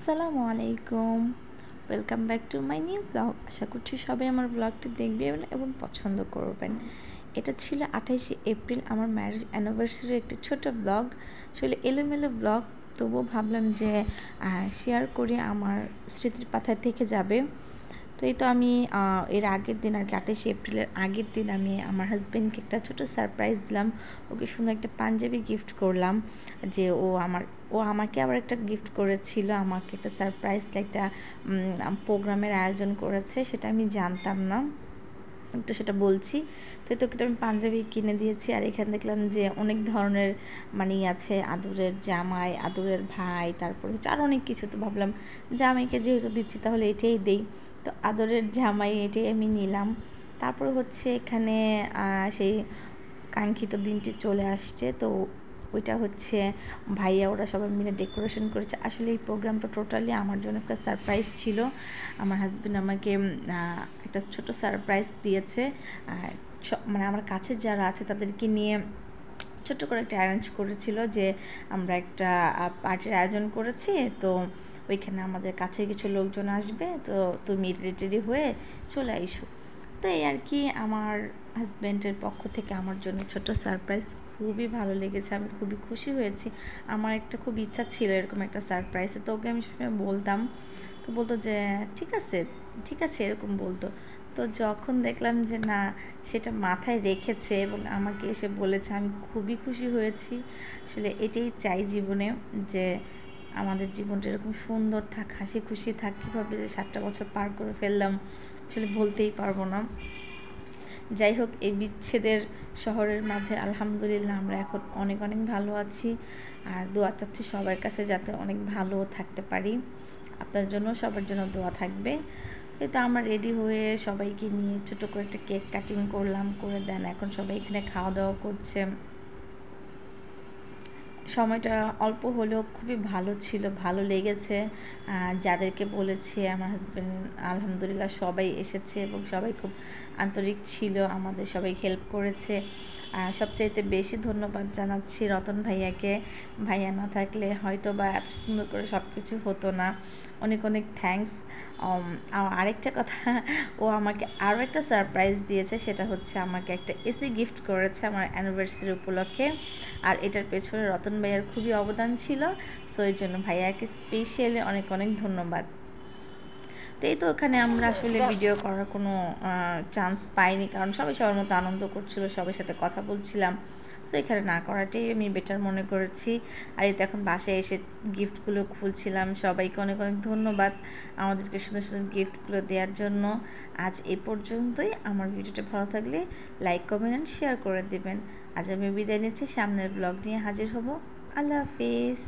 আসসালামু আলাইকুম, welcome back to my new blog. আশা করছি সবাই আমার ব্লগটি দেখবেন এবং পছন্দ করবেন। এটা ছিল 28শে এপ্রিল, আমার ম্যারেজ অ্যানিভার্সারির একটি ছোট ব্লগ। আসলে এলোমেলো ব্লগ, তবুও ভাবলাম যে শেয়ার করে আমার স্মৃতির পাতায় থেকে যাবে। তো এই তো আমি এর আগের দিন আর কি 28শে এপ্রিলের আগের দিন আমি আমার হাজব্যান্ডকে একটা ছোটো সারপ্রাইজ দিলাম। ওকে সুন্দর একটা পাঞ্জাবি গিফট করলাম। যে ও আমাকে আবার একটা গিফট করেছিল, আমাকে একটা সারপ্রাইজ একটা প্রোগ্রামের আয়োজন করেছে, সেটা আমি জানতাম না, তো সেটা বলছি। তো তোকে আমি পাঞ্জাবি কিনে দিয়েছি। আর এখানে দেখলাম যে অনেক ধরনের আছে, আদরের জামাই, আদরের ভাই, তারপরে হচ্ছে আরও অনেক কিছু। তো ভাবলাম জামাইকে যেহেতু দিচ্ছি তাহলে এটাই দেই। তো আদরের জামাই এটাই আমি নিলাম। তারপরে হচ্ছে এখানে সেই কাঙ্ক্ষিত দিনটি চলে আসছে। তো ওইটা হচ্ছে ভাইয়া ওরা সবাই মিলে ডেকোরেশন করেছে। আসলে এই প্রোগ্রামটা টোটালি আমার জন্য একটা সারপ্রাইজ ছিল। আমার হাজব্যান্ড আমাকে একটা ছোট সারপ্রাইজ দিয়েছে। আমার কাছে যারা আছে তাদেরকে নিয়ে ছোট্ট করে একটা অ্যারেঞ্জ করেছিল যে আমরা একটা পার্টির আয়োজন করেছি, তো ওইখানে আমাদের কাছে কিছু লোকজন আসবে, তো তুমি রেডি হয়ে চলে আইসো। তো এই আর কি, আমার হাজব্যান্ডের পক্ষ থেকে আমার জন্য ছোট সারপ্রাইজ খুবই ভালো লেগেছে, আমি খুবই খুশি হয়েছি। আমার একটা খুব ইচ্ছা ছিল এরকম একটা সারপ্রাইজে, তো ওকে আমি সবসময় বলতাম, তো বলতো যে ঠিক আছে ঠিক আছে এরকম বলতো। তো যখন দেখলাম যে না, সেটা মাথায় রেখেছে এবং আমাকে এসে বলেছে, আমি খুবই খুশি হয়েছি। আসলে এটাই চাই জীবনে, যে আমাদের জীবনটা এরকম সুন্দর থাক, হাসি খুশি থাক। কীভাবে যে 7টা বছর পার করে ফেললাম আসলে বলতেই পারবো না। যাই হোক, এই বিচ্ছেদের শহরের মাঝে আলহামদুলিল্লাহ আমরা এখন অনেক অনেক ভালো আছি। আর দোয়া চাচ্ছি সবার কাছে যাতে অনেক ভালো থাকতে পারি। আপনার জন্য, সবার জন্য দোয়া থাকবে। তো আমরা রেডি হয়ে সবাইকে নিয়ে ছোটো করে একটা কেক কাটিং করলাম, করে দেন এখন সবাই এখানে খাওয়া দাওয়া করছে। সময়টা অল্প হলেও খুবই ভালো ছিল, ভালো লেগেছে। যাদেরকে বলেছি আমার হাজব্যান্ড আলহামদুলিল্লাহ সবাই এসেছে এবং সবাই খুব আন্তরিক ছিল, আমাদের সবাই হেল্প করেছে। সবচাইতে বেশি ধন্যবাদ জানাচ্ছি রতন ভাইয়াকে। ভাইয়া না থাকলে হয়তো বা এত সুন্দর করে সব কিছু হতো না। অনেক অনেক থ্যাঙ্কস। আরেকটা কথা, ও আমাকে আরও একটা সারপ্রাইজ দিয়েছে, সেটা হচ্ছে আমাকে একটা এসি গিফট করেছে আমার অ্যানিভার্সারি উপলক্ষে। আর এটার পেছনে রতন ভাইয়ার খুবই অবদান ছিল, সো এই জন্য ভাইয়াকে স্পেশালি অনেক অনেক ধন্যবাদ। তো এই তো ওখানে আমরা আসলে ভিডিও করার কোনো চান্স পাইনি, কারণ সবাই সবার মতো আনন্দ করছিল, সবার সাথে কথা বলছিলাম। সো এখানে না করাটাই আমি বেটার মনে করেছি। আর এই তো এখন বাসায় এসে গিফটগুলো খুলছিলাম। সবাইকে অনেক অনেক ধন্যবাদ আমাদেরকে সুন্দর সুন্দর গিফটগুলো দেওয়ার জন্য। আজ এই পর্যন্তই। আমার ভিডিওটা ভালো থাকলে লাইক, কমেন্ট অ্যান্ড শেয়ার করে দেবেন। আজ আমি বিদায় নিচ্ছি, সামনের ব্লগ নিয়ে হাজির হব। আল্লাহ হাফিজ।